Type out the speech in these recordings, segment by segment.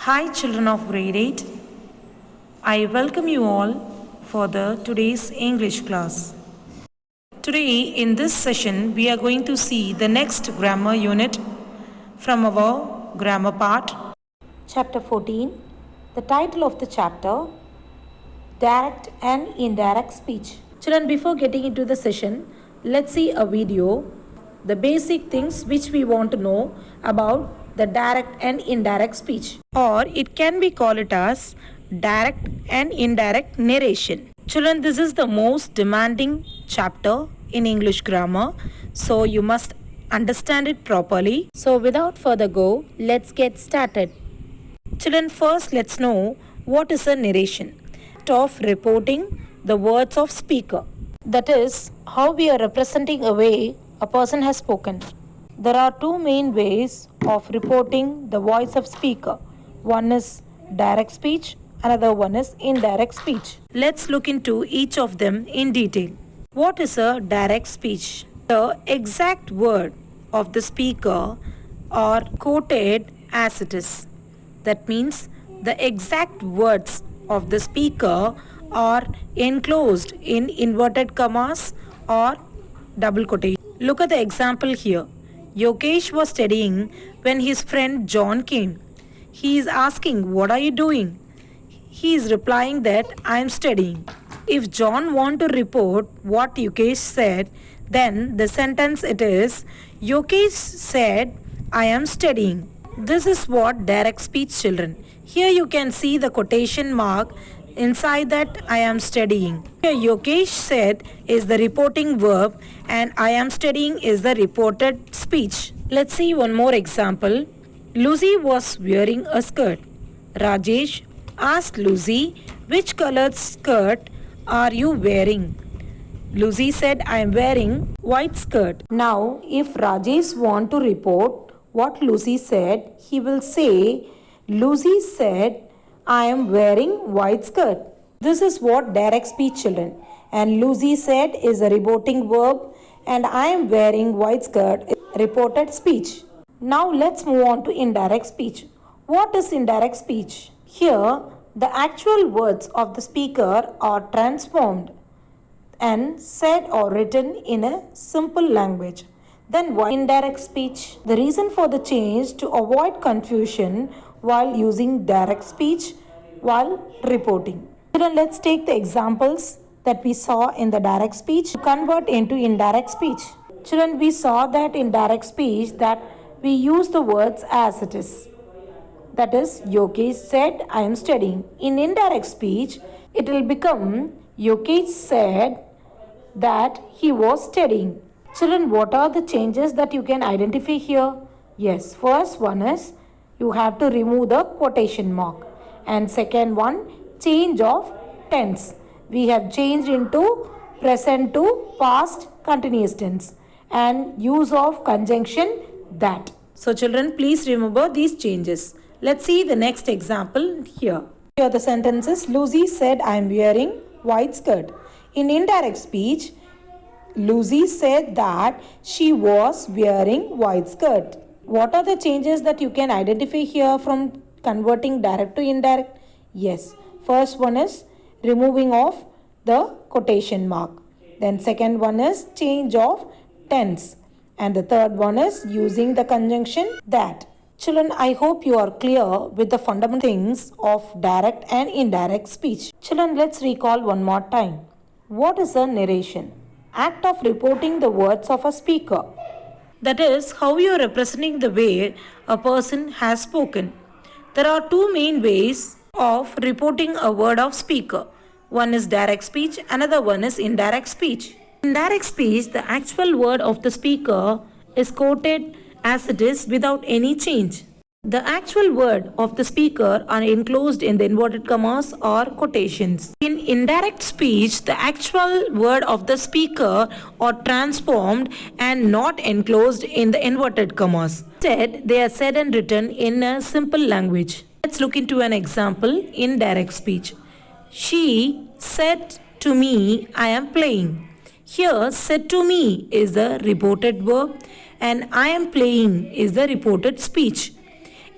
Hi children of grade 8. I welcome you all for the today's English class. Today in this session we are going to see the next grammar unit from our grammar part. Chapter 14. The title of the chapter, Direct and Indirect Speech. Children, before getting into the session, let's see a video, the basic things which we want to know about the direct and indirect speech. Or it can be called it as direct and indirect narration. Children, this is the most demanding chapter in English grammar, so you must understand it properly. So without further go, let's get started. Children, first let's know what is a narration. Of reporting the words of speaker. That is how we are representing a way a person has spoken. There are two main ways of reporting the voice of speaker. One is direct speech, another one is indirect speech. Let's look into each of them in detail. What is a direct speech? The exact word of the speaker are quoted as it is. That means the exact words of the speaker are enclosed in inverted commas or double quotation. Look at the example here. Yogesh was studying when his friend John came. He is asking, "What are you doing?" He is replying that I am studying. If John want to report what Yogesh said, then the sentence it is, Yogesh said, I am studying. This is what direct speech, children. Here you can see the quotation mark. Inside that I am studying. Here Yogesh said is the reporting verb and I am studying is the reported speech. Let's see one more example. Lucy was wearing a skirt. Rajesh asked Lucy, which colored skirt are you wearing? Lucy said, I am wearing white skirt. Now if Rajesh want to report what Lucy said, he will say, Lucy said, I am wearing white skirt. This is what direct speech, children. And Lucy said is a reporting verb and I am wearing white skirt is reported speech. Now let's move on to indirect speech. What is indirect speech? Here the actual words of the speaker are transformed and said or written in a simple language. Then why indirect speech? The reason for the change to avoid confusion while using direct speech while reporting. Children, let's take the examples that we saw in the direct speech to convert into indirect speech. Children, we saw that in direct speech that we use the words as it is. That is, Yogesh said, I am studying. In indirect speech, it will become Yogesh said that he was studying. Children, what are the changes that you can identify here? Yes, first one is you have to remove the quotation mark. And second one, change of tense. We have changed into present to past continuous tense. And use of conjunction that. So children, please remember these changes. Let's see the next example here. Here the sentence is, Lucy said I am wearing white skirt. In indirect speech, Lucy said that she was wearing white skirt. What are the changes that you can identify here from converting direct to indirect? Yes. First one is removing of the quotation mark. Then second one is change of tense. And the third one is using the conjunction that. Children, I hope you are clear with the fundamental things of direct and indirect speech. Children, let's recall one more time. What is a narration? Act of reporting the words of a speaker. That is how you are representing the way a person has spoken. There are two main ways of reporting a word of speaker. One is direct speech, another one is indirect speech. In direct speech, the actual word of the speaker is quoted as it is without any change. The actual word of the speaker are enclosed in the inverted commas or quotations. In indirect speech, the actual word of the speaker are transformed and not enclosed in the inverted commas. Instead, they are said and written in a simple language. Let's look into an example in direct speech. She said to me, I am playing. Here, said to me is the reported verb and I am playing is the reported speech.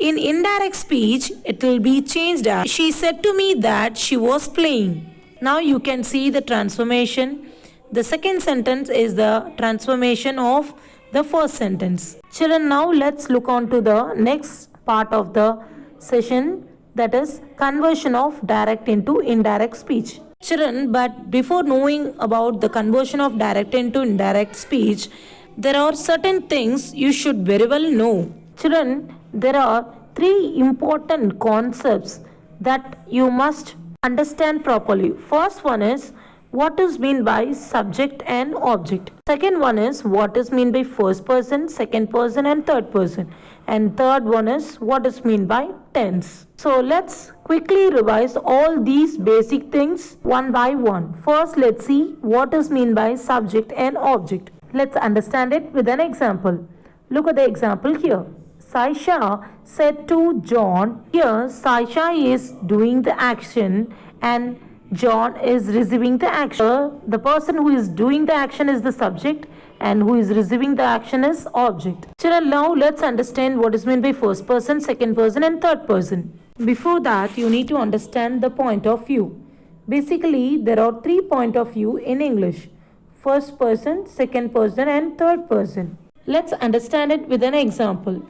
In indirect speech, it will be changed as she said to me that she was playing. Now you can see the transformation. The second sentence is the transformation of the first sentence. Children, now let's look on to the next part of the session, that is conversion of direct into indirect speech. Children, but before knowing about the conversion of direct into indirect speech, there are certain things you should very well know. Children, there are three important concepts that you must understand properly. First one is what is meant by subject and object. Second one is what is meant by first person, second person and third person. And third one is what is meant by tense. So let's quickly revise all these basic things one by one. First, let's see what is meant by subject and object. Let's understand it with an example. Look at the example here. Saisha said to John. Here, Saisha is doing the action and John is receiving the action. The person who is doing the action is the subject and who is receiving the action is object. Children, now let's understand what is meant by first person, second person and third person. Before that, you need to understand the point of view. Basically, there are 3 points of view in English. First person, second person and third person. Let's understand it with an example.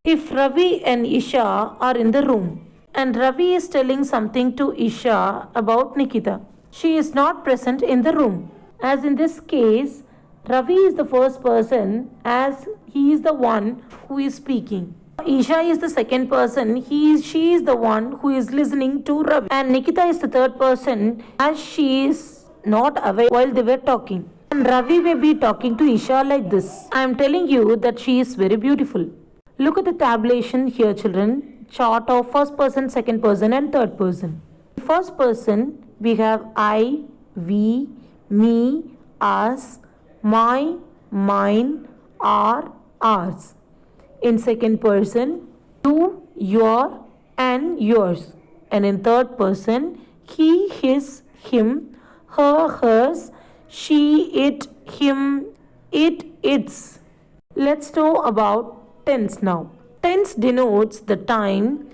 If Ravi and Isha are in the room and Ravi is telling something to Isha about Nikita, she is not present in the room. As in this case, Ravi is the first person as he is the one who is speaking. Isha is the second person, she is the one who is listening to Ravi. And Nikita is the third person as she is not aware while they were talking. And Ravi may be talking to Isha like this. I am telling you that she is very beautiful. Look at the tabulation here, children. Chart of first person, second person and third person. First person, we have I, we, me, us, my, mine, our, ours. In second person, you, your and yours. And in third person, he, his, him, her, hers, she, it, him, it, its. Let's know about tense now. Tense denotes the time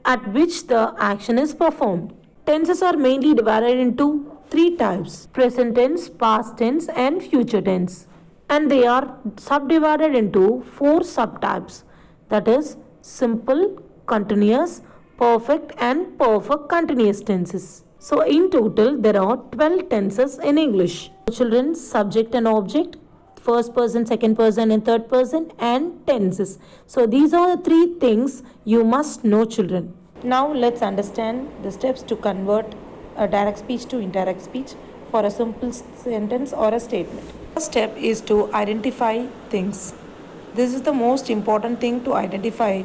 at which the action is performed. Tenses are mainly divided into 3 types: present tense, past tense and future tense. And they are subdivided into 4 subtypes, that is simple, continuous, perfect and perfect continuous tenses. So in total there are 12 tenses in English. Children, subject and object, first person, second person and third person and tenses. So these are the 3 things you must know, children. Now let's understand the steps to convert a direct speech to indirect speech for a simple sentence or a statement. First step is to identify things. This is the most important thing, to identify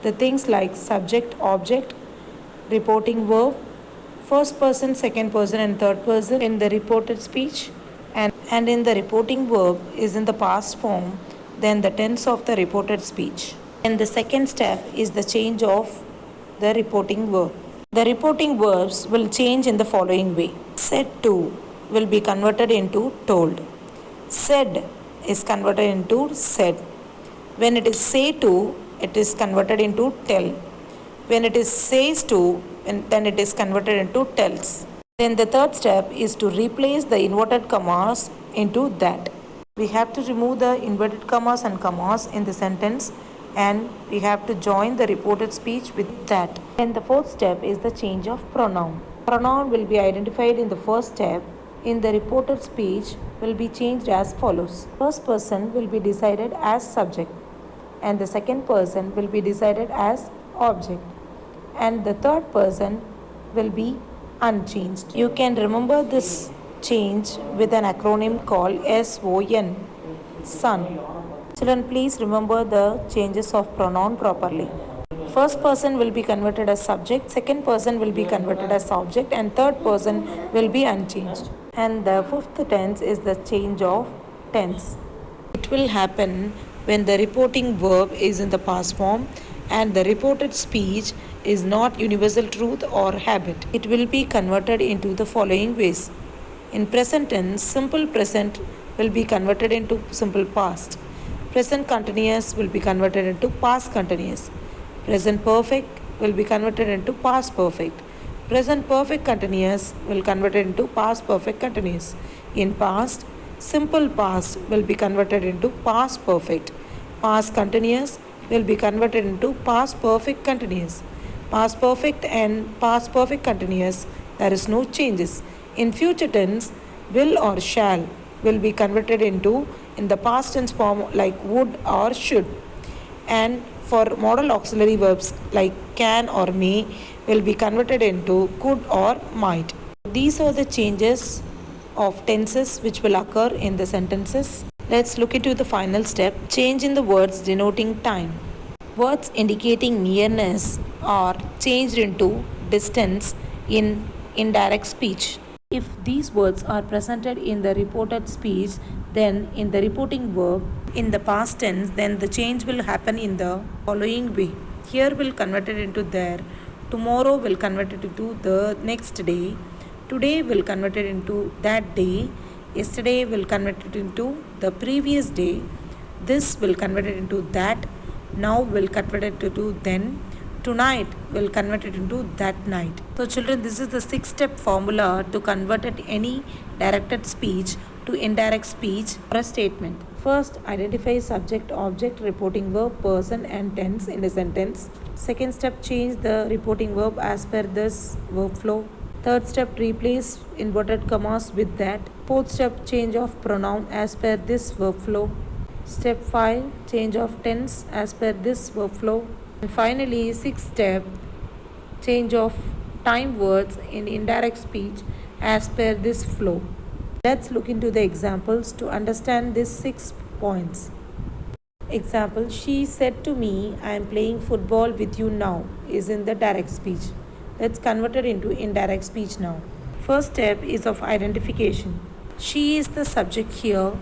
the things like subject, object, reporting verb, first person, second person and third person in the reported speech, and in the reporting verb is in the past form, then the tense of the reported speech. And the second step is the change of the reporting verb. The reporting verbs will change in the following way. Said to will be converted into told. Said is converted into said. When it is say to, it is converted into tell. When it is says to, then it is converted into tells. Then the third step is to replace the inverted commas into that. We have to remove the inverted commas and commas in the sentence, and we have to join the reported speech with that. And the fourth step is the change of pronoun. Pronoun will be identified in the first step. In the reported speech will be changed as follows. First person will be decided as subject, and the second person will be decided as object, and the third person will be unchanged. You can remember this change with an acronym called SON, son. Children, please remember the changes of pronoun properly. First person will be converted as subject, second person will be converted as object, and third person will be unchanged. And the fifth tense is the change of tense. It will happen when the reporting verb is in the past form and the reported speech is not universal truth or habit. It will be converted into the following ways. In present tense, simple present will be converted into simple past. Present continuous will be converted into past continuous. Present perfect will be converted into past perfect. Present perfect continuous will convert into past perfect continuous. In past, simple past will be converted into past perfect. Past continuous will be converted into past perfect continuous. Past perfect and past perfect continuous, there is no changes. In future tense, will or shall will be converted into in the past tense form like would or should. And for modal auxiliary verbs like can or may will be converted into could or might. These are the changes of tenses which will occur in the sentences. Let's look into the final step, change in the words denoting time. Words indicating nearness are changed into distance in indirect speech. If these words are presented in the reported speech, then in the reporting verb, in the past tense, then the change will happen in the following way. Here will convert it into there, tomorrow will convert it into the next day, today will convert it into that day, yesterday will convert it into the previous day, this will convert it into that, now will convert it into then, tonight will convert it into that night. So children, this is the 6-step formula to convert at any directed speech to indirect speech or a statement. First, identify subject, object, reporting verb, person and tense in a sentence. Second step, change the reporting verb as per this verb flow. Third step, replace inverted commas with that. Fourth step, change of pronoun as per this verb flow. Step 5, change of tense as per this verb flow. And finally, 6th step, change of time words in indirect speech as per this flow. Let's look into the examples to understand these 6 points. Example, she said to me, I am playing football with you now, is in the direct speech. Let's convert it into indirect speech now. First step is of identification. She is the subject here,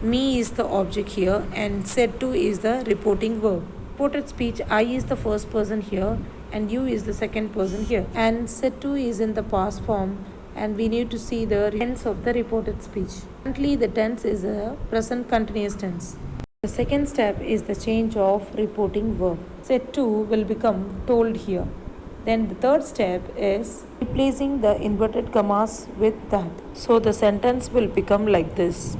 me is the object here, and said to is the reporting verb. Reported speech, I is the first person here and you is the second person here. And said to is in the past form and we need to see the tense of the reported speech. Currently, the tense is a present continuous tense. The second step is the change of reporting verb. Said to will become told here. Then the third step is replacing the inverted commas with that. So the sentence will become like this.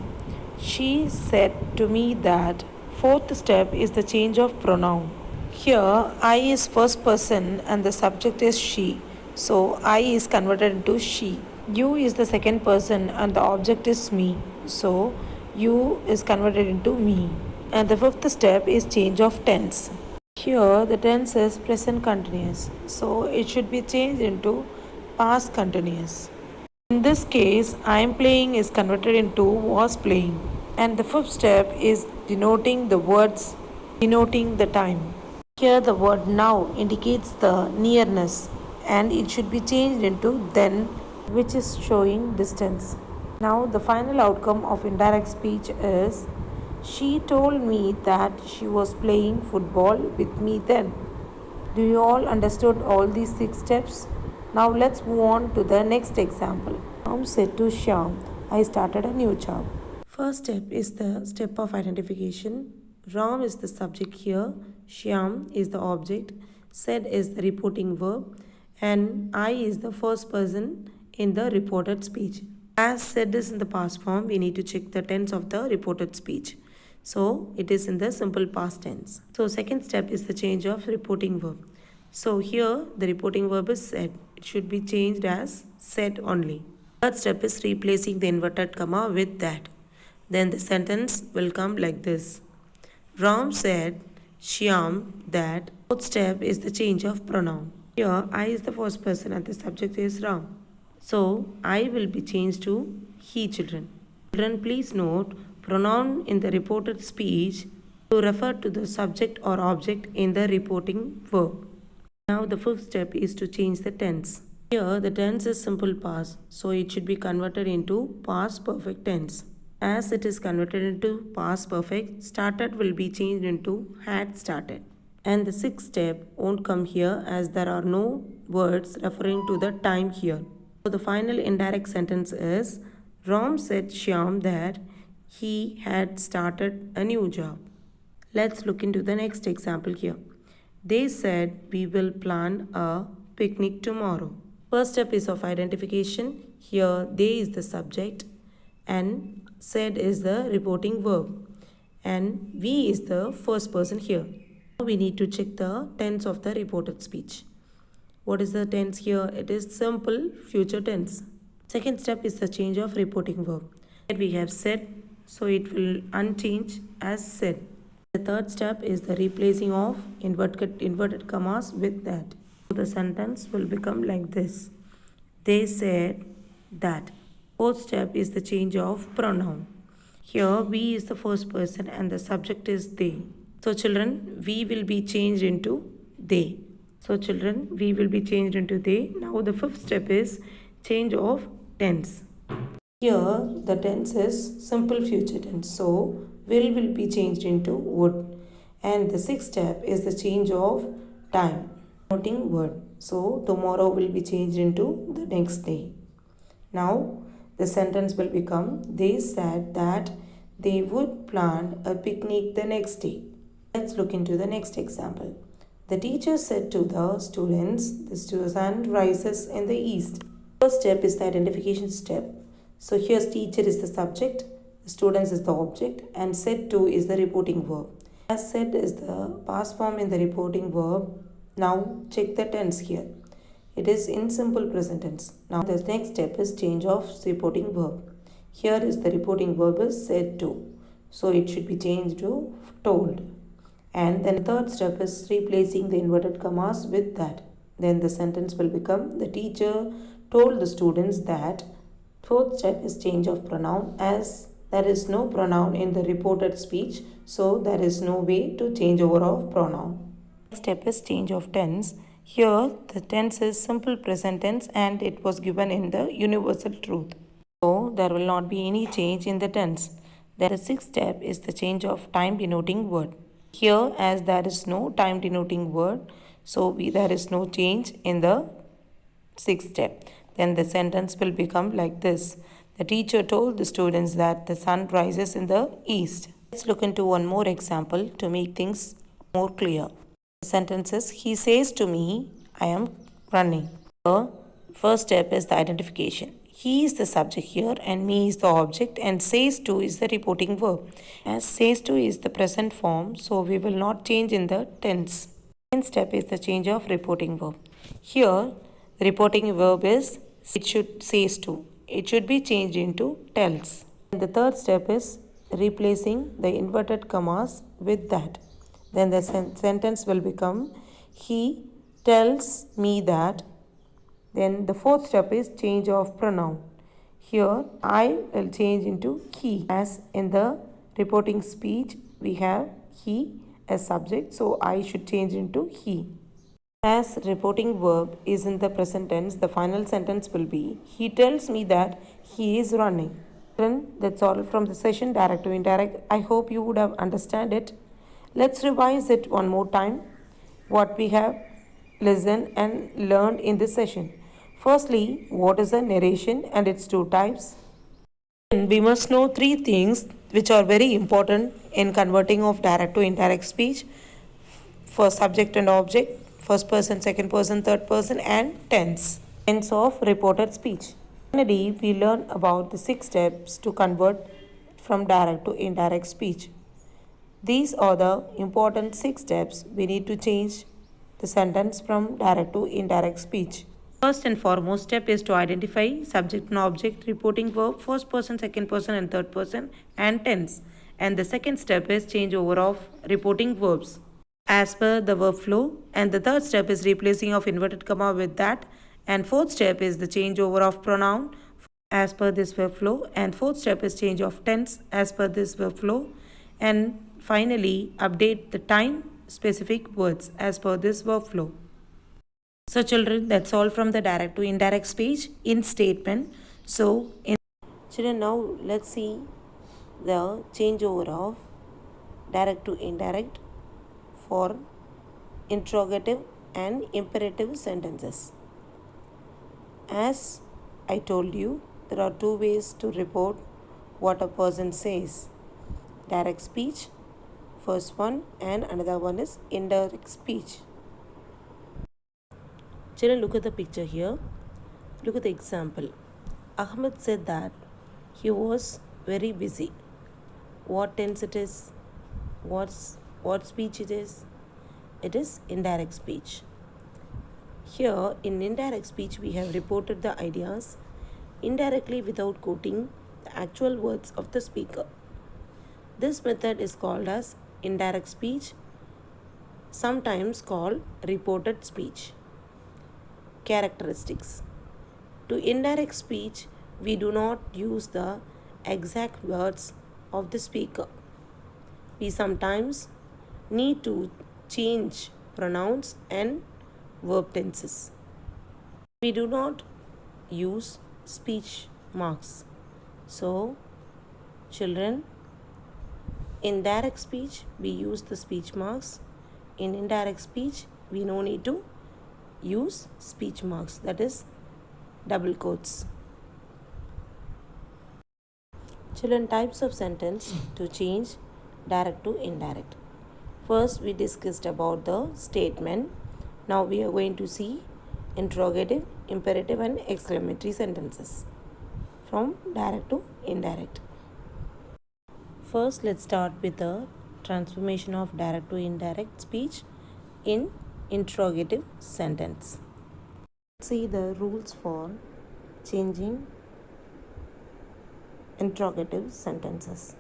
She said to me that. Fourth step is the change of pronoun. Here, I is first person and the subject is she. So, I is converted into she. You is the second person and the object is me. So, you is converted into me. And the fifth step is change of tense. Here, the tense is present continuous. So, it should be changed into past continuous. In this case, I am playing is converted into was playing. And the fifth step is denoting the words denoting the time. Here the word now indicates the nearness and it should be changed into then, which is showing distance. Now the final outcome of indirect speech is she told me that she was playing football with me then. Do you all understood all these 6 steps? Now let's move on to the next example. Ram said to Shyam, I started a new job. First step is the step of identification. Ram is the subject here, Shyam is the object, said is the reporting verb, and I is the first person in the reported speech. As said is in the past form, we need to check the tense of the reported speech. So, it is in the simple past tense. So, second step is the change of reporting verb. So, here the reporting verb is said. It should be changed as said only. Third step is replacing the inverted comma with that. Then the sentence will come like this. Ram said, Shyam, that. Fourth step is the change of pronoun. Here, I is the first person and the subject is Ram. So, I will be changed to he, children. Children, please note, pronoun in the reported speech to refer to the subject or object in the reporting verb. Now, the fifth step is to change the tense. Here, the tense is simple past, so it should be converted into past perfect tense. As it is converted into past perfect, started will be changed into had started. And the sixth step won't come here as there are no words referring to the time here. So the final indirect sentence is Ram said Shyam that he had started a new job. Let's look into the next example here. They said we will plan a picnic tomorrow. First step is of identification. Here they is the subject and said is the reporting verb and we is the first person here. Now we need to check the tense of the reported speech. What is the tense here? It is simple future tense. Second step is the change of reporting verb. We have said, so it will unchange as said. The third step is the replacing of inverted commas with that. So the sentence will become like this. They said that. Fourth step is the change of pronoun. Here we is the first person and the subject is they. So children, we will be changed into they. So children, we will be changed into they. Now the fifth step is change of tense. Here the tense is simple future tense. So will be changed into would. And the sixth step is the change of time. Denoting word. So tomorrow will be changed into the next day. Now the sentence will become they said that they would plan a picnic the next day. Let's look into the next example. The teacher said to the students, the sun rises in the east. First step is the identification step. So here's teacher is the subject, the students is the object, and said to is the reporting verb. As said is the past form in the reporting verb. Now check the tense here. It is in simple present tense. Now the next step is change of reporting verb. Here is the reporting verb is said to. So it should be changed to told. And then the third step is replacing the inverted commas with that. Then the sentence will become the teacher told the students that. Fourth step is change of pronoun as there is no pronoun in the reported speech. So there is no way to change over of pronoun. Next step is change of tense. Here the tense is simple present tense and it was given in the universal truth. So there will not be any change in the tense. The sixth step is the change of time denoting word. Here as there is no time denoting word, so there is no change in the sixth step. Then the sentence will become like this. The teacher told the students that the sun rises in the east. Let's look into one more example to make things more clear. The sentence is, he says to me, I am running. The first step is the identification. He is the subject here and me is the object and says to is the reporting verb. As says to is the present form, so we will not change in the tense. Second step is the change of reporting verb. Here the reporting verb is it should says to. It should be changed into tells. And the third step is replacing the inverted commas with that. Then the sentence will become he tells me that. Then the fourth step is change of pronoun. Here I will change into he. As in the reporting speech we have he as subject, so I should change into he. As reporting verb is in the present tense, the final sentence will be he tells me that he is running. Then that's all from the session direct to indirect. I hope you would have understand it. Let's revise it one more time what we have listened and learned in this session. Firstly, what is a narration and its two types? We must know three things which are very important in converting of direct to indirect speech. First, subject and object, first person, second person, third person, and tense. Tense of reported speech. Finally, we learn about the 6 steps to convert from direct to indirect speech. These are the important 6 steps we need to change the sentence from direct to indirect speech. First and foremost step is to identify subject and object, reporting verb, first person, second person and third person, and tense. And the second step is changeover of reporting verbs as per the verb flow. And the third step is replacing of inverted comma with that. And fourth step is the changeover of pronoun as per this verb flow. And fourth step is change of tense as per this verb flow. And finally, update the time specific words as per this verb flow. So children, that's all from the direct to indirect speech in statement. Children, now let's see the changeover of direct to indirect for interrogative and imperative sentences. As I told you, there are 2 ways to report what a person says. Direct speech, first one, and another one is indirect speech. Children, look at the picture here. Look at the example. Ahmed said that he was very busy. What tense it is? What speech it is? It is indirect speech. Here in indirect speech we have reported the ideas indirectly without quoting the actual words of the speaker. This method is called as indirect speech, sometimes called reported speech. Characteristics. To indirect speech, we do not use the exact words of the speaker. We sometimes need to change pronouns and verb tenses. We do not use speech marks. So, children, in direct speech, we use the speech marks. In indirect speech, we no need to use speech marks, that is double quotes. Children, types of sentence to change direct to indirect. First, we discussed about the statement. Now we are going to see interrogative, imperative and exclamatory sentences from direct to indirect. First, let's start with the transformation of direct to indirect speech in interrogative sentence. See the rules for changing interrogative sentences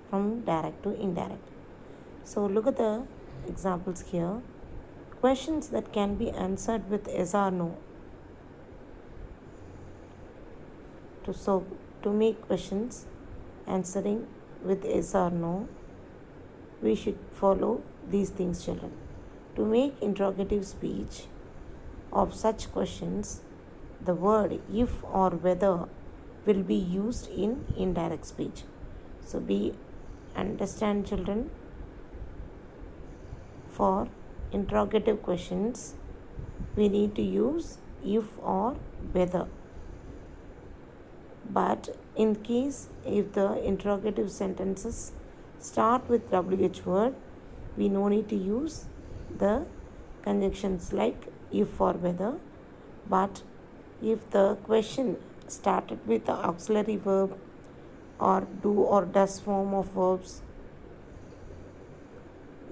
from direct to indirect. So look at the examples here. Questions that can be answered with yes or no. To make questions answering with yes or no, we should follow these things, children. To make interrogative speech of such questions, the word if or whether will be used in indirect speech. So understand, children, for interrogative questions we need to use if or whether. But in case if the interrogative sentences start with WH word, we no need to use the conjunctions like if or whether. But if the question started with the auxiliary verb or do or does form of verbs,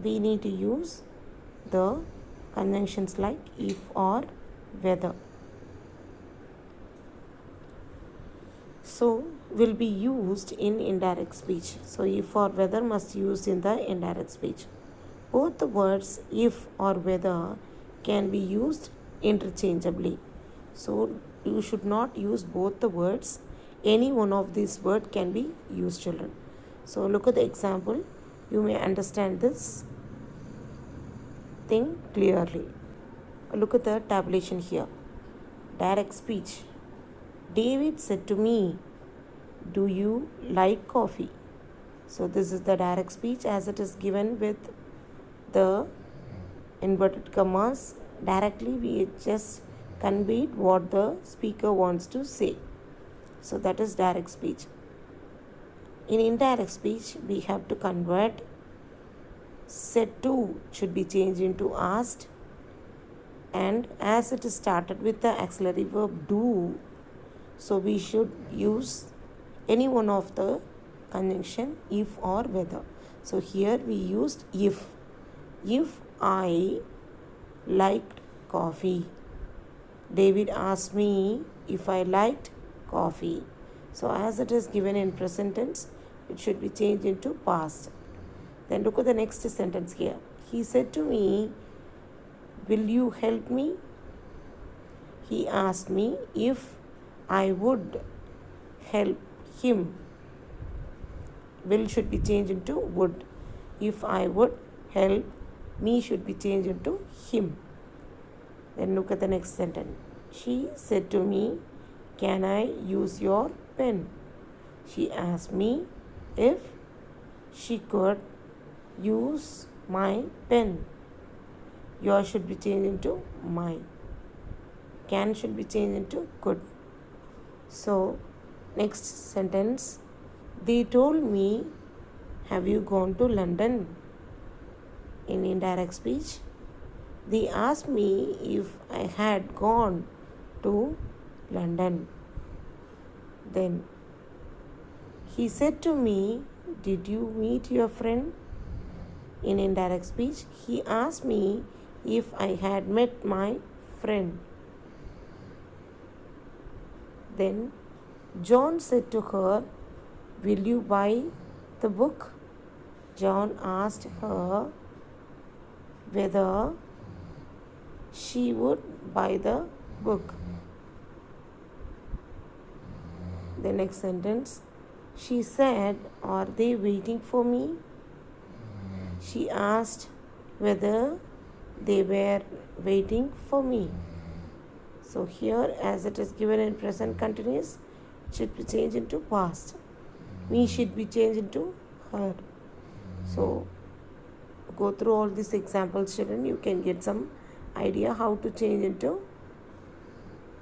we need to use the conjunctions like if or whether. So will be used in indirect speech. So if or whether must use in the indirect speech. Both the words if or whether can be used interchangeably. So you should not use both the words. Any one of these words can be used, children. So look at the example. You may understand this thing clearly. Look at the tabulation here. Direct speech. David said to me, do you like coffee? So this is the direct speech as it is given with the inverted commas. Directly we just conveyed what the speaker wants to say. So that is direct speech. In indirect speech, we have to convert said to should be changed into asked, and as it is started with the auxiliary verb do, so we should use any one of the conjunction if or whether. So here we used if. If I liked coffee. David asked me if I liked coffee. So as it is given in present tense, it should be changed into past. Then look at the next sentence here. He said to me, will you help me? He asked me if I would help him. Will should be changed into would. If I would help me should be changed into him. Then look at the next sentence. She said to me, can I use your pen? She asked me if she could use my pen. Your should be changed into my. Can should be changed into could. So next sentence. They told me, have you gone to London? In indirect speech, They asked me if I had gone to London. Then he said to me, did you meet your friend? In indirect speech, he asked me if I had met my friend. Then John said to her, will you buy the book? John asked her whether she would buy the book. The next sentence, she said, are they waiting for me? She asked whether they were waiting for me. So here, as it is given in present continuous, it should be changed into past. Me should be changed into her. So go through all these examples, children. You can get some idea how to change into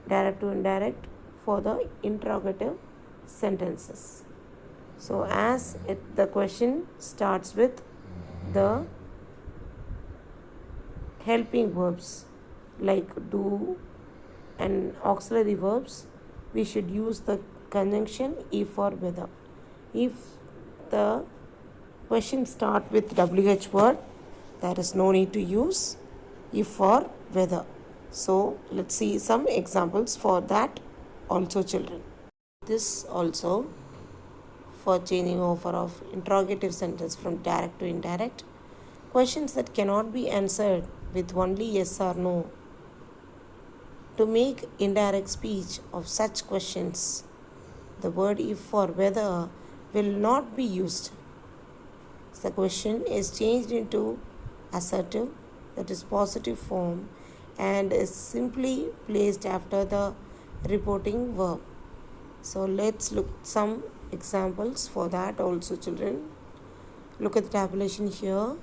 direct to indirect for the interrogative sentences. So as the question starts with the helping verbs like do and auxiliary verbs, we should use the conjunction if or whether. If the question start with WH word, there is no need to use if or whether. So let's see some examples for that also, children. This also for changing over of interrogative sentence from direct to indirect. Questions that cannot be answered with only yes or no. To make indirect speech of such questions, the word if or whether will not be used. The question is changed into assertive, that is positive form, and is simply placed after the reporting verb. So let's look some examples for that also, children. Look at the tabulation here.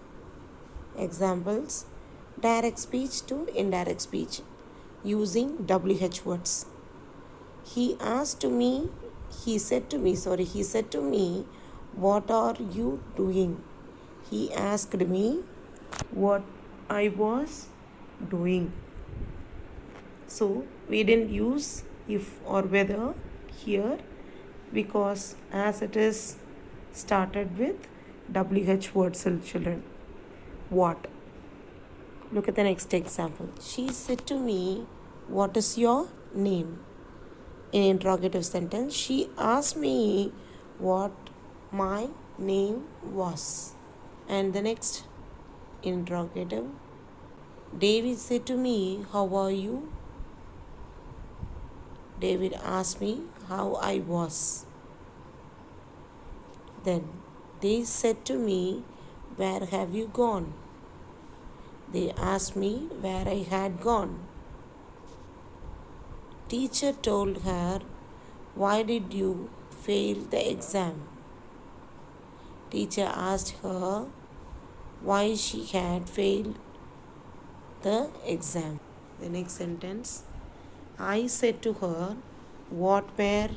Examples: direct speech to indirect speech using WH words. He said to me, what are you doing? He asked me what I was doing. So we didn't use if or whether here because as it is started with WH words, children. What? Look at the next example. She said to me, what is your name? In interrogative sentence, she asked me what my name was. And the next interrogative, David said to me, how are you? David asked me how I was. Then they said to me, where have you gone? They asked me where I had gone. Teacher told her, why did you fail the exam? Teacher asked her why she had failed the exam. The next sentence, I said to her, what were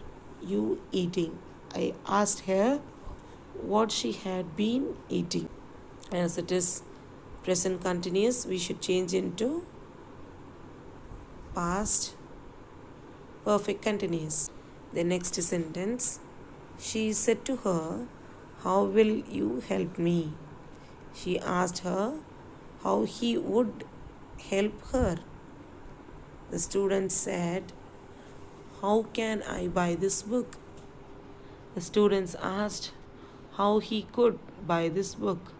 you eating? I asked her what she had been eating. As it is present continuous, we should change into past perfect continuous. The next sentence, she said to her, how will you help me? She asked her how he would help her. The student said, how can I buy this book? The students asked how he could buy this book.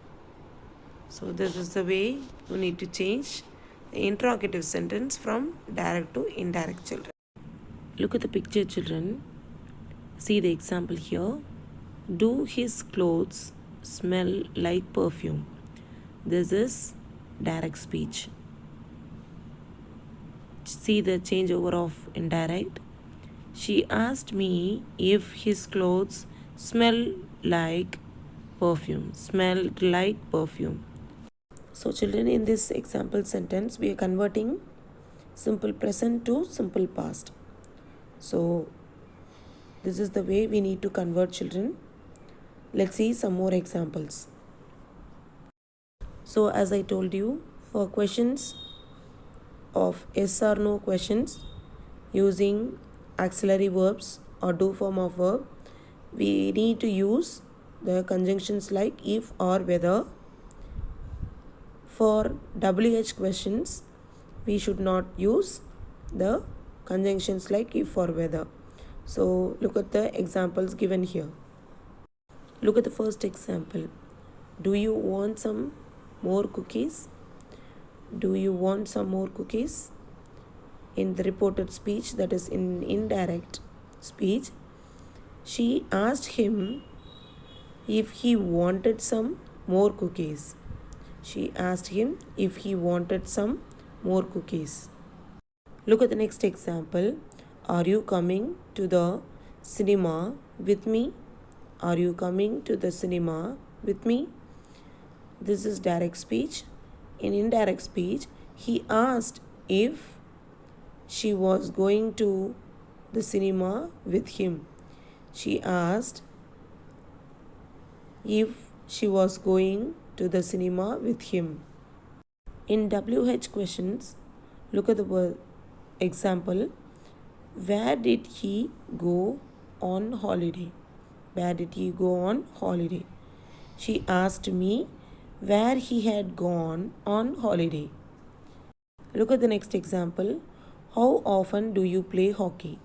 So this is the way you need to change the interrogative sentence from direct to indirect, children. Look at the picture, children. See the example here. Do his clothes smell like perfume? This is direct speech. See the changeover of indirect. She asked me if his clothes smell like perfume. Smelled like perfume. So children, in this example sentence, we are converting simple present to simple past. So this is the way we need to convert, children. Let's see some more examples. So as I told you, for questions of yes or no questions using auxiliary verbs or do form of verb, we need to use the conjunctions like if or whether. For WH questions, we should not use the conjunctions like if or whether. So look at the examples given here. Look at the first example. Do you want some more cookies? Do you want some more cookies? In the reported speech, that is in indirect speech, she asked him if he wanted some more cookies. She asked him if he wanted some more cookies. Look at the next example. Are you coming to the cinema with me? Are you coming to the cinema with me? This is direct speech. In indirect speech, he asked if she was going to the cinema with him. She asked if she was going to the cinema with him. In WH questions, look at the example. Where did he go on holiday? Where did he go on holiday? She asked me where he had gone on holiday. Look at the next example. How often do you play hockey?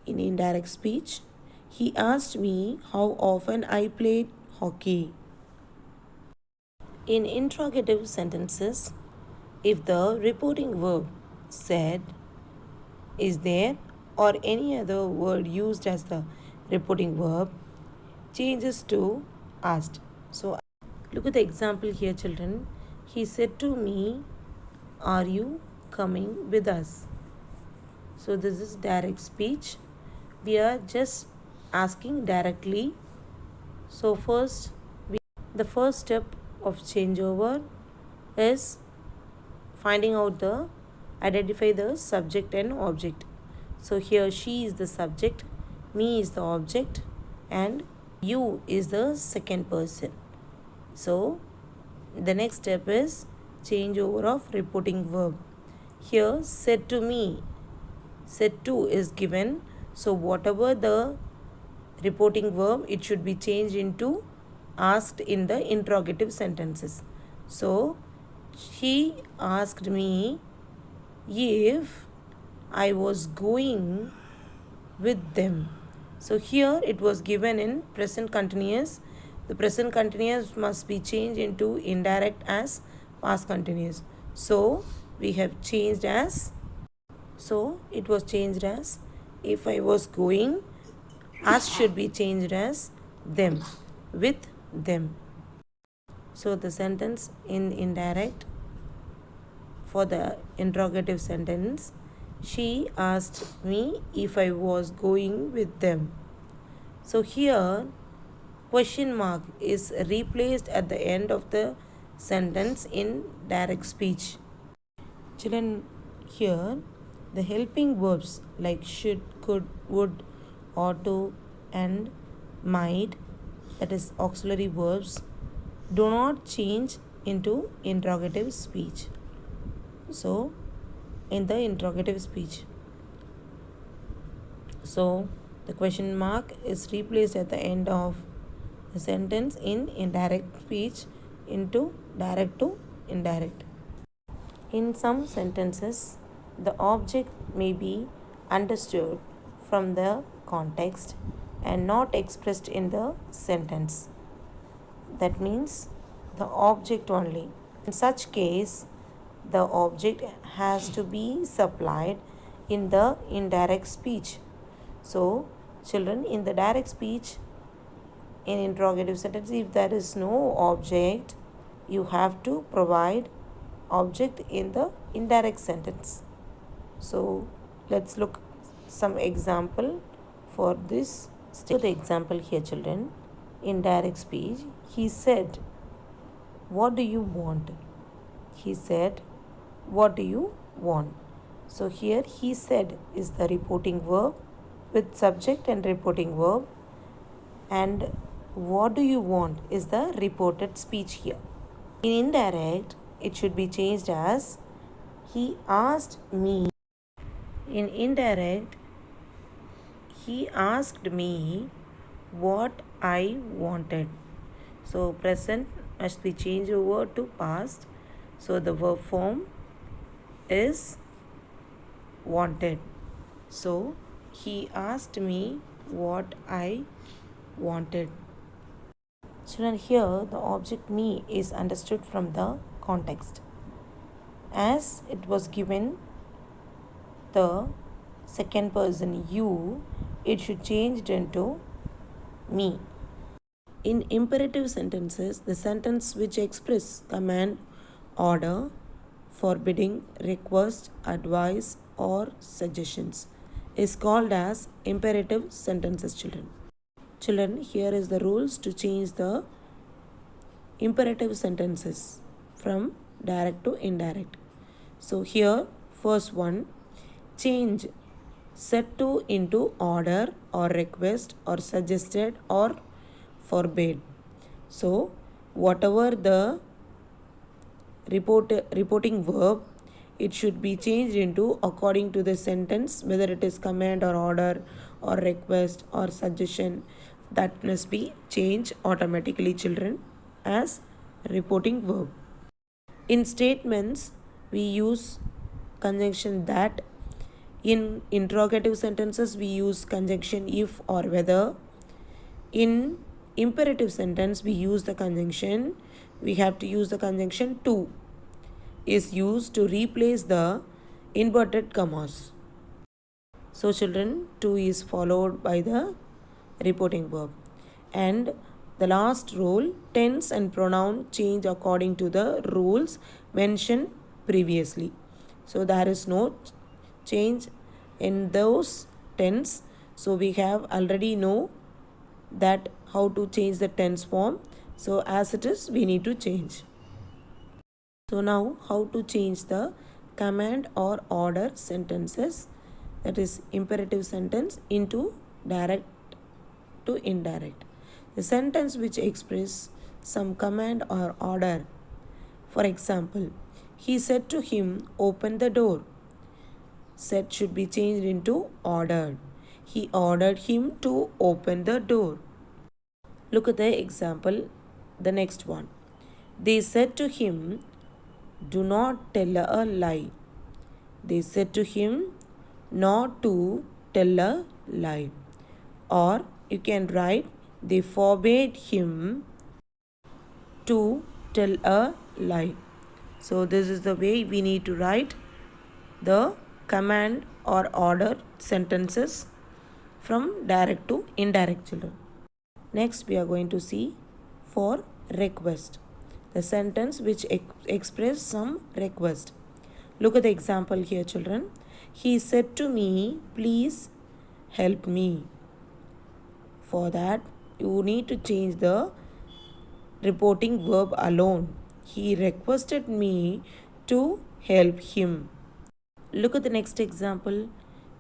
In indirect speech, he asked me how often I played hockey. In interrogative sentences, if the reporting verb said, is there, or any other word used as the reporting verb changes to asked. So look at the example here, children. He said to me, are you coming with us? So this is direct speech. We are just asking directly. So the first step of changeover is identify the subject and object. So here she is the subject, me is the object, and you is the second person. So the next step is changeover of reporting verb. Here said to me, said to is given. So whatever the reporting verb, it should be changed into asked in the interrogative sentences. So he asked me if I was going with them. So here it was given in present continuous. The present continuous must be changed into indirect as past continuous. So we have changed as, so it was changed as if I was going, as should be changed as them, with them. So the sentence in indirect for the interrogative sentence, she asked me if I was going with them. So here question mark is replaced at the end of the sentence in direct speech. Children, here the helping verbs like should, could, would, ought to, and might, that is auxiliary verbs, do not change into interrogative speech. So in the interrogative speech, so the question mark is replaced at the end of the sentence in indirect speech into direct to indirect. In some sentences, the object may be understood from the context and not expressed in the sentence. That means the object only. In such case, the object has to be supplied in the indirect speech. So, children, in the direct speech, in interrogative sentence, if there is no object, you have to provide object in the indirect sentence. So let's look some example for this. So the example here, children, in direct speech, he said, what do you want? He said, what do you want? So here he said is the reporting verb with subject and reporting verb, and what do you want is the reported speech here. In indirect, it should be changed as He asked me. In indirect, he asked me what I wanted. So present must be changed over to past. So the verb form is wanted. So he asked me what I wanted. Children, here the object me is understood from the context. As it was given the second person you, it should change into me. In imperative sentences, the sentence which express command, order, forbidding, request, advice, or suggestions is called as imperative sentences, children. Children, here is the rules to change the imperative sentences from direct to indirect. So here, first one, change said to into order or request or suggested or forbade. So whatever the reporting verb, it should be changed into according to the sentence, whether it is command or order or request or suggestion, that must be changed automatically, children, as reporting verb. In statements, we use conjunction that. In interrogative sentences, we use conjunction if or whether. In imperative sentence, we use the conjunction. We have to use the conjunction to is used to replace the inverted commas. So children, to is followed by the reporting verb. And the last rule, tense and pronoun change according to the rules mentioned previously. So there is no change in those tense. So we have already know that how to change the tense form. So as it is, we need to change. So now how to change the command or order sentences, that is imperative sentence, into direct to indirect. The sentence which express some command or order. For example, he said to him, open the door. Said should be changed into ordered. He ordered him to open the door. Look at the example, the next one. They said to him, do not tell a lie. They said to him not to tell a lie. Or you can write, they forbade him to tell a lie. So this is the way we need to write the command or order sentences from direct to indirect, children. Next we are going to see for request, the sentence which express some request. Look at the example here, children. He said to me, please help me. For that, you need to change the reporting verb alone. He requested me to help him. Look at the next example.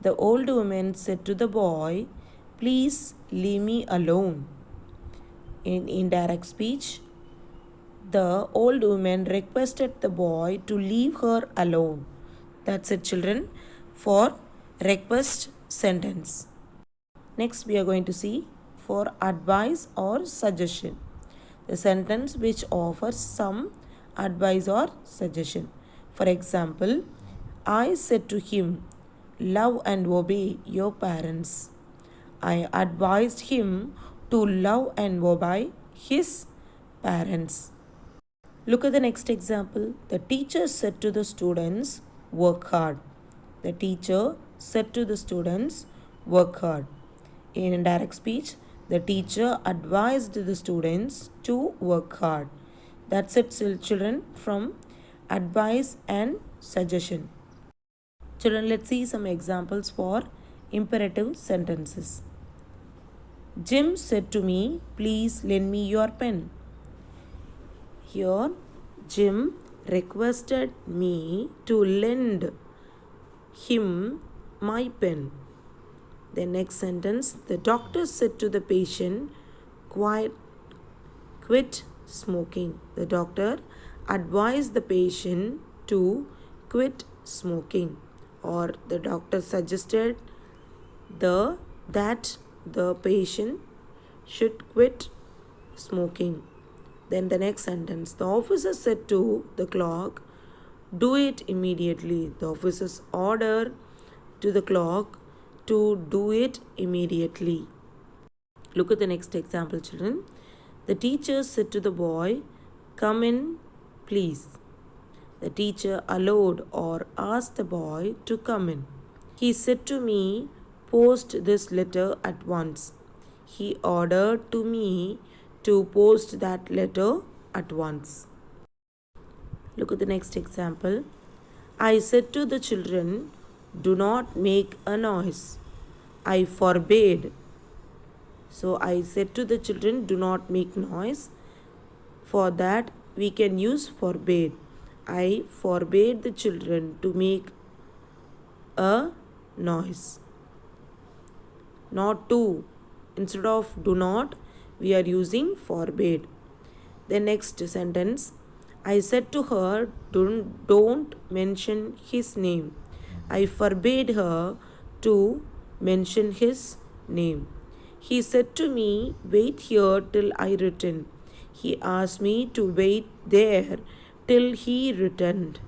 The old woman said to the boy, please leave me alone. In indirect speech, the old woman requested the boy to leave her alone. That's it, children, for request sentence. Next, we are going to see for advice or suggestion, the sentence which offers some advice or suggestion. For example, I said to him, love and obey your parents. I advised him to love and obey his parents. Look at the next example. The teacher said to the students, work hard. The teacher said to the students, work hard. In indirect speech, the teacher advised the students to work hard. That's it, children, from advice and suggestion. Children, let's see some examples for imperative sentences. Jim said to me, please lend me your pen. Here, Jim requested me to lend him my pen. The next sentence, the doctor said to the patient, quit smoking. The doctor advised the patient to quit smoking, or the doctor suggested that the patient should quit smoking. Then the next sentence, the officer said to the clock, do it immediately. The officer's order to the clock to do it immediately. Look at the next example, children. The teacher said to the boy, come in, please. The teacher allowed or asked the boy to come in. He said to me, post this letter at once. He ordered to me to post that letter at once. Look at the next example. I said to the children, do not make a noise. I forbade. So I said to the children, do not make noise. For that, we can use forbade. I forbade the children to make a noise. Not to. Instead of do not, we are using forbade. The next sentence, I said to her, don't mention his name. I forbade her to mention his name. He said to me, wait here till I return. He asked me to wait there till he returned.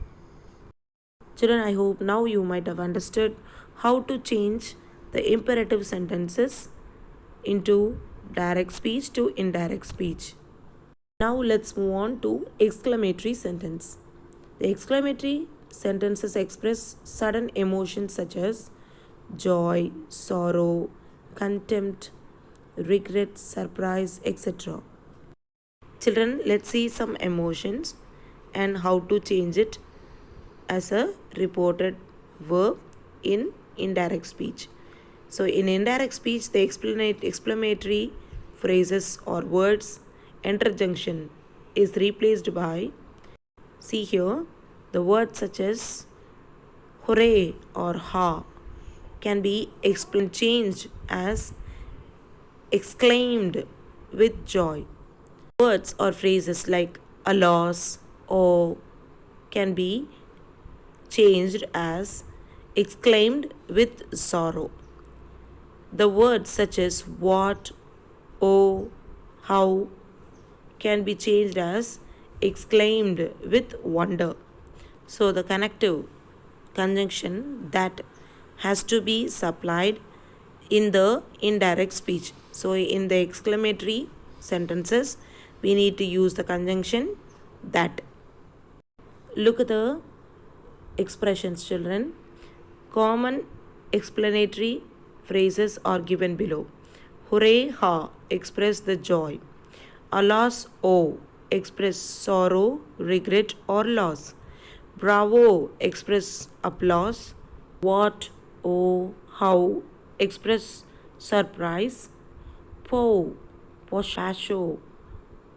Children, I hope now you might have understood how to change the imperative sentences into direct speech to indirect speech. Now let's move on to exclamatory sentence. The exclamatory sentences express sudden emotions such as joy, sorrow, contempt, regret, surprise, etc. Children, let's see some emotions and how to change it as a reported verb in indirect speech. So in indirect speech, the exclamatory phrases or words interjunction is replaced by, see here, the words such as hooray or ha can be changed as exclaimed with joy. Words or phrases like alas or can be changed as exclaimed with sorrow. The words such as what, oh, how can be changed as exclaimed with wonder. So the connective conjunction that has to be supplied in the indirect speech. So in the exclamatory sentences, we need to use the conjunction that. Look at the expressions, children. Common explanatory phrases are given below. Hooray, ha, express the joy. Alas, oh, express sorrow, regret, or loss. Bravo, express applause. What, oh, how, express surprise. Po, pasho,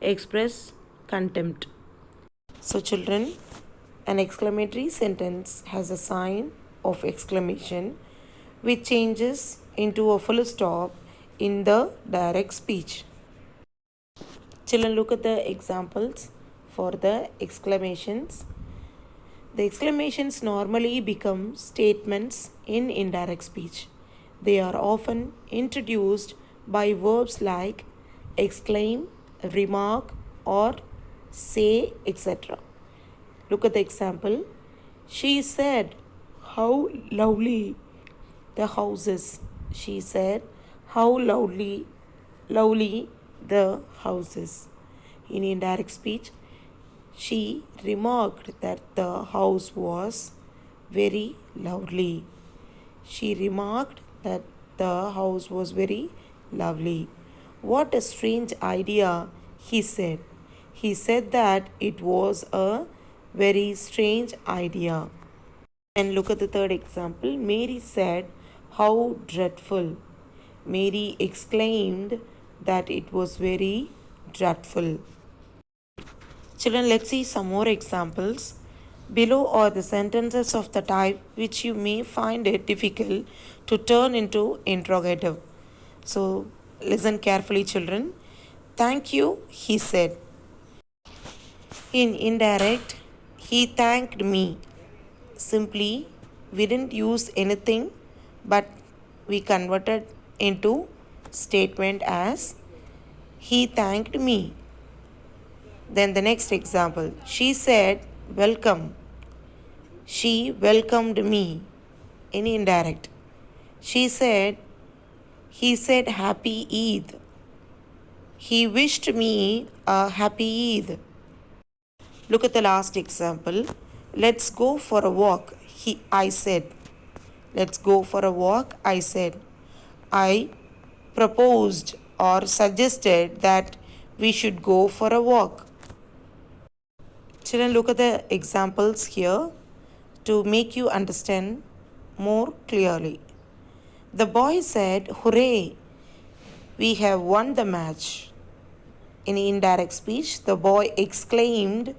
express contempt. So children, an exclamatory sentence has a sign of exclamation which changes into a full stop in the direct speech. Children, look at the examples for the exclamations. The exclamations normally become statements in indirect speech. They are often introduced by verbs like exclaim, remark, or say, etc. Look at the example. She said, how lovely the house is. She said, how lovely the house is. In indirect speech, she remarked that the house was very lovely. She remarked that the house was very lovely. What a strange idea, he said. He said that it was a very strange idea. And look at the third example. Mary said, how dreadful. Mary exclaimed that it was very dreadful. Children, let's see some more examples. Below are the sentences of the type which you may find it difficult to turn into interrogative. So, listen carefully, children. Thank you, he said. In indirect, he thanked me. simply we didn't use anything, but we converted into statement as he thanked me. Then the next example, she said welcome. She welcomed me in indirect. She said, he said happy Eid. He wished me a happy Eid. Look at the last example. Let's go for a walk. I said. Let's go for a walk. I said. I proposed or suggested that we should go for a walk. Children, look at the examples here to make you understand more clearly. The boy said, hooray, we have won the match. In indirect speech, the boy exclaimed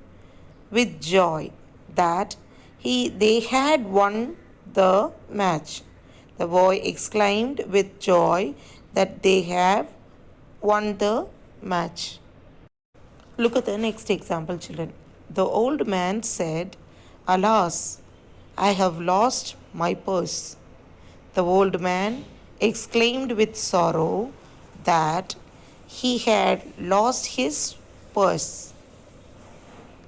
with joy that they had won the match. The boy exclaimed with joy that they have won the match. Look at the next example, children. The old man said, alas, I have lost my purse. The old man exclaimed with sorrow that he had lost his purse.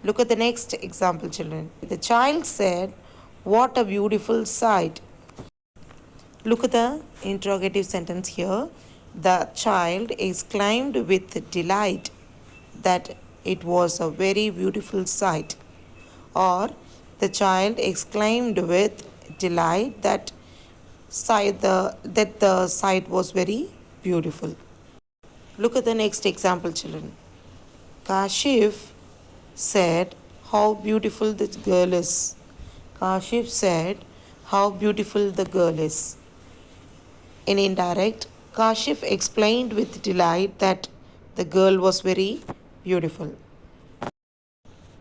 Look at the next example, children. The child said, what a beautiful sight. Look at the interrogative sentence here. The child exclaimed with delight that it was a very beautiful sight. Or the child exclaimed with delight that the sight was very beautiful. Look at the next example, children. Kashif said, how beautiful this girl is. Kashif said, how beautiful the girl is. In indirect, Kashif explained with delight that the girl was very beautiful.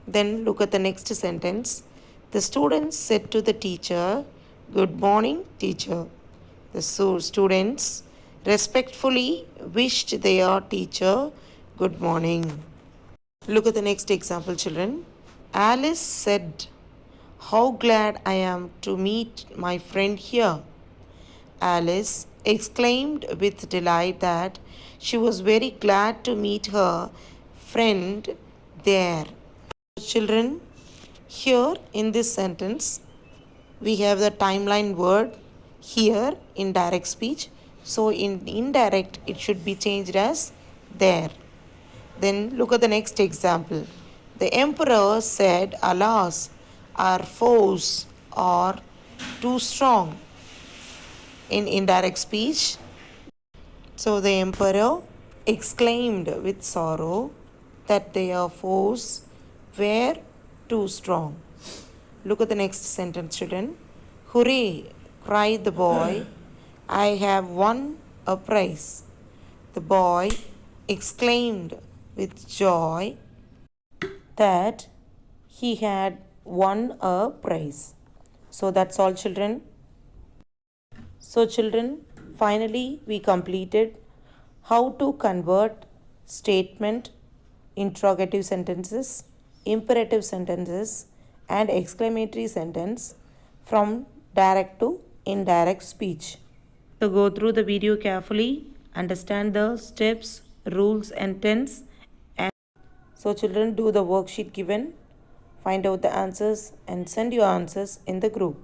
Then look at the next sentence. The students said to the teacher, good morning, teacher. The students respectfully wished their teacher good morning. Look at the next example, children. Alice said, how glad I am to meet my friend here. Alice exclaimed with delight that she was very glad to meet her friend there. Children, here in this sentence, we have the timeline word here in direct speech. So in indirect, it should be changed as there. Then look at the next example. The emperor said, alas, our foes are too strong. In indirect speech, so the emperor exclaimed with sorrow that their foes were too strong. Look at the next sentence, children. Hooray, cried the boy, I have won a prize. The boy exclaimed with joy that he had won a prize. So that's all, children. So children, finally we completed how to convert statement, interrogative sentences, imperative sentences and exclamatory sentence from direct to indirect speech. So go through the video carefully, understand the steps, rules and tense. And so children, do the worksheet given, find out the answers and send your answers in the group.